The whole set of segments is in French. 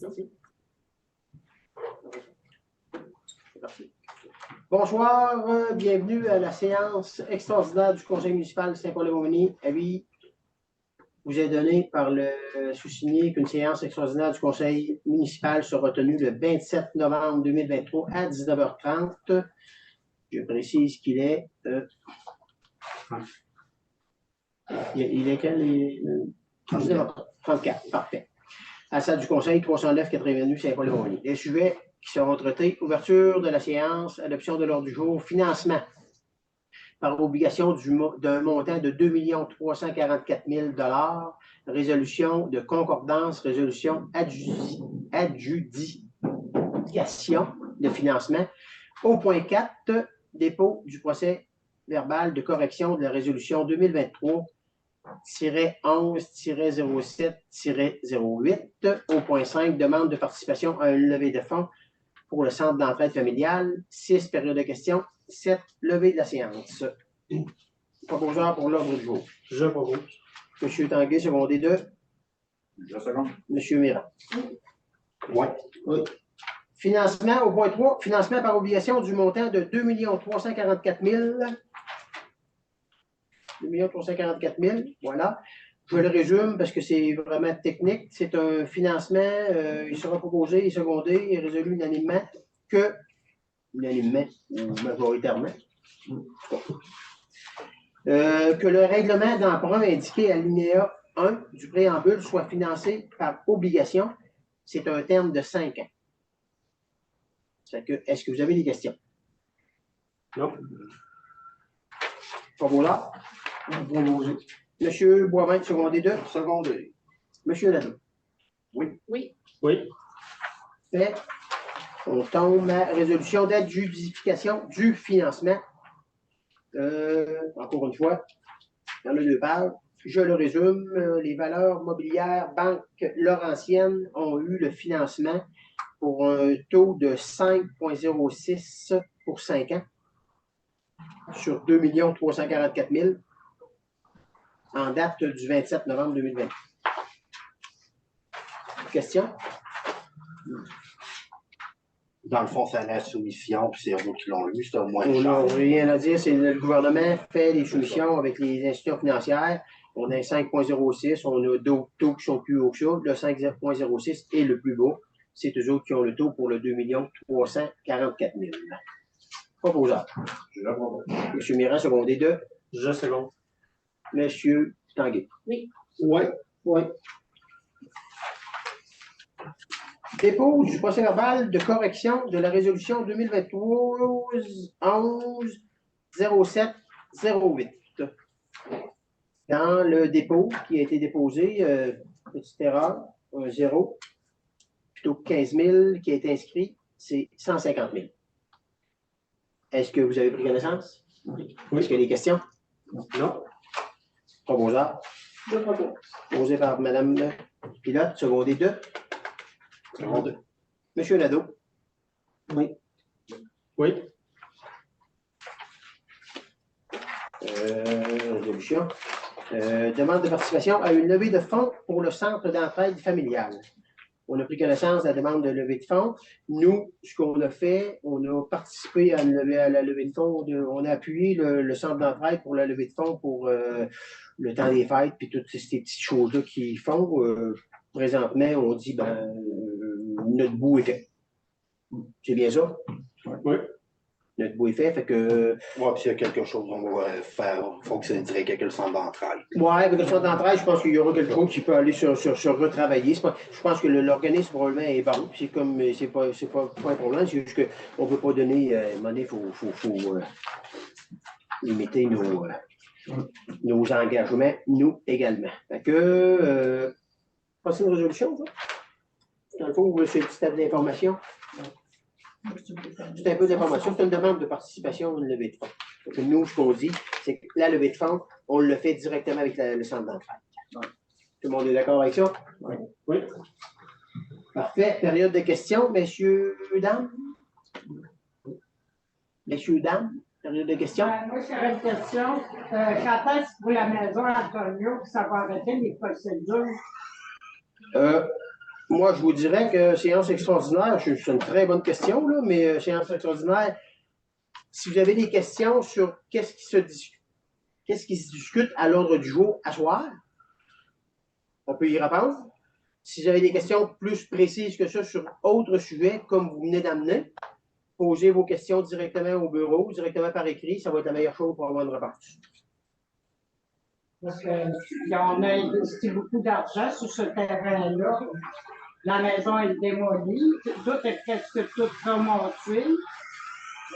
Merci. Bonsoir, bienvenue à la séance extraordinaire du Conseil municipal de Saint-Paul-de-Montmagny. Avis vous est donné par le sous-signé qu'une séance extraordinaire du Conseil municipal sera tenue le 27 novembre 2023 à 19h30. Je précise qu'il est... il est quel? 19h34, parfait. À la salle du Conseil, 309 82 Saint-Paul-de-Montmagny. Les sujets qui seront traités: ouverture de la séance, adoption de l'ordre du jour, financement par obligation d'un montant de 2 344 000 $, résolution de concordance, résolution adjudication de financement. Au point 4, dépôt du procès verbal de correction de la résolution 2023-11-07-08. Au point 5, demande de participation à une levée de fonds pour le centre d'entraide familiale. 6, période de questions. 7, levée de la séance. Proposeur pour l'ordre du jour. Je propose. M. Tanguay, secondé de. Je seconde. M. Mirand. Oui. Oui. Financement, au point 3, financement par obligation du montant de 2 344 000. 2 344 000, voilà. Je le résume parce que c'est vraiment technique. C'est un financement, il sera proposé et secondé et résolu unanimement ou majoritairement, que le règlement d'emprunt indiqué à l'alinéa 1 du préambule soit financé par obligation. C'est un terme de 5 ans. Est-ce que vous avez des questions? Non. Proposeur? Monsieur Boivin, secondé de? Secondé. Monsieur Nadeau? Oui. Oui. Oui. Fait. On tombe à résolution d'adjudication du financement. Encore une fois, dans les 2 pages, je le résume. Les valeurs mobilières Banque Laurentienne ont eu le financement pour un taux de 5,06 pour 5 ans sur 2 344 000 en date du 27 novembre 2020. Question? Dans le fond, c'est la soumission, puis c'est eux qui l'ont eu, c'est un moins On n'a cher. rien à dire, c'est le gouvernement fait les soumissions avec les institutions financières. On a 5,06, on a d'autres taux qui sont plus hauts que ça. Le 5,06 est le plus bas. C'est eux autres qui ont le taux pour le 2 344 000. Proposeur. Je propose. M. Mirand, secondé de. Je seconde. M. Tanguay. Oui. Oui. Oui. Dépôt du procès verbal de correction de la résolution 2023-11-07-08. Dans le dépôt qui a été déposé, petite erreur, un 0, plutôt que 15 000 qui a été inscrit, c'est 150 000. Est-ce que vous avez pris connaissance? Oui. Est-ce qu'il y a des questions? Non. Proposeur. Je propose. Posé par Mme Pilote, secondé de. Secondé. Monsieur Nadeau. Oui. Oui. Résolution. Demande de participation à une levée de fonds pour le centre d'entraide familiale. On a pris connaissance de la demande de levée de fonds. Nous, ce qu'on a fait, on a participé à la levée de fonds. On a appuyé le centre d'entraide pour la levée de fonds pour le temps des fêtes puis toutes ces petites choses-là qu'ils font. Présentement, on dit, notre bout est fait. C'est bien ça? Oui. Notre bout est fait que... Oui, puis s'il y a quelque chose qu'on va faire, il faut que c'est direct avec le centre d'entraide. Oui, avec le centre d'entraide, je pense qu'il y aura quelque chose qui peut aller sur retravailler. Je pense que l'organisme probablement est bon. C'est comme, c'est pas un problème, c'est juste qu'on ne peut pas donner, monnaie, il faut limiter nos engagements, nous également. Fait que, c'est une résolution, ça? Dans le fond, c'est un petit tas d'informations. C'est un peu d'information. C'est une demande de participation à une levée de fonds. Donc, nous, ce qu'on dit, c'est que la levée de fonds, on le fait directement avec le centre d'entraide. Tout le monde est d'accord avec ça? Oui. Oui. Parfait. Période de questions, messieurs, dames? Messieurs, dames, période de questions? Moi, j'aurais une question. Quand est-ce que pour la maison Antonio, ça va arrêter les procédures? Moi, je vous dirais que séance extraordinaire, c'est une très bonne question, là, mais séance extraordinaire, si vous avez des questions sur qu'est-ce qui se discute à l'ordre du jour à soir, on peut y répondre. Si vous avez des questions plus précises que ça sur autres sujets, comme vous venez d'amener, posez vos questions directement au bureau, directement par écrit, ça va être la meilleure chose pour avoir une réponse. Parce qu'on a investi beaucoup d'argent sur ce terrain-là. La maison est démolie, tout est presque tout remonté.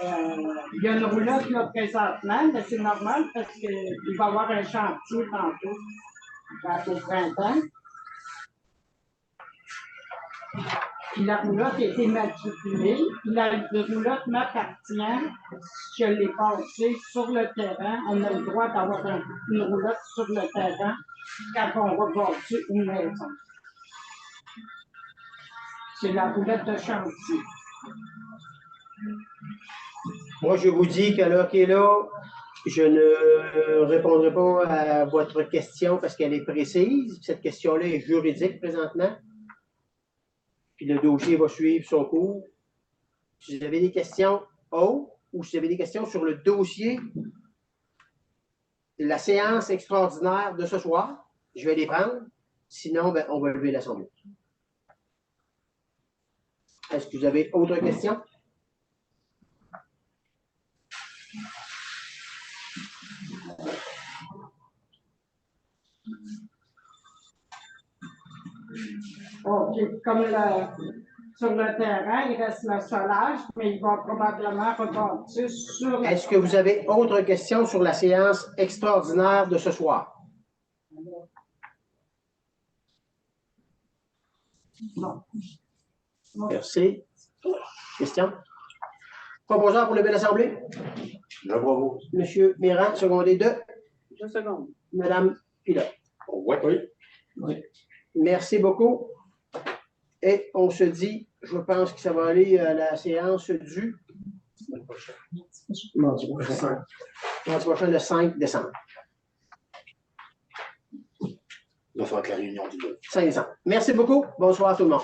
Il y a une roulotte là présentement, mais c'est normal parce qu'il va y avoir un chantier tantôt, au printemps. Puis la roulotte a été matriculée. Puis la roulotte m'appartient. Je l'ai passée sur le terrain. On a le droit d'avoir une roulotte sur le terrain quand on va bâtir une maison. C'est la roulotte de chantier. Moi, je vous dis qu'à l'heure qui est là, je ne répondrai pas à votre question parce qu'elle est précise. Cette question-là est juridique présentement. Puis le dossier va suivre son cours. Si vous avez des questions ou si vous avez des questions sur le dossier de la séance extraordinaire de ce soir, je vais les prendre. Sinon, ben, on va lever l'Assemblée. Est-ce que vous avez autre question? OK. Comme sur le terrain, il reste le solage, mais il va probablement rebâtir sur... Est-ce que vous avez autre question sur la séance extraordinaire de ce soir? Non. Merci. Question? Proposeur pour lever l'Assemblée? Je propose. Monsieur Méran, secondé de? 2 secondes. Madame Pilote. Oui. Merci beaucoup. Et on se dit, je pense que ça va aller à la séance du mardi prochain, le 5 décembre. Il va falloir que la réunion du 2. 5 décembre. Merci beaucoup. Bonsoir à tout le monde.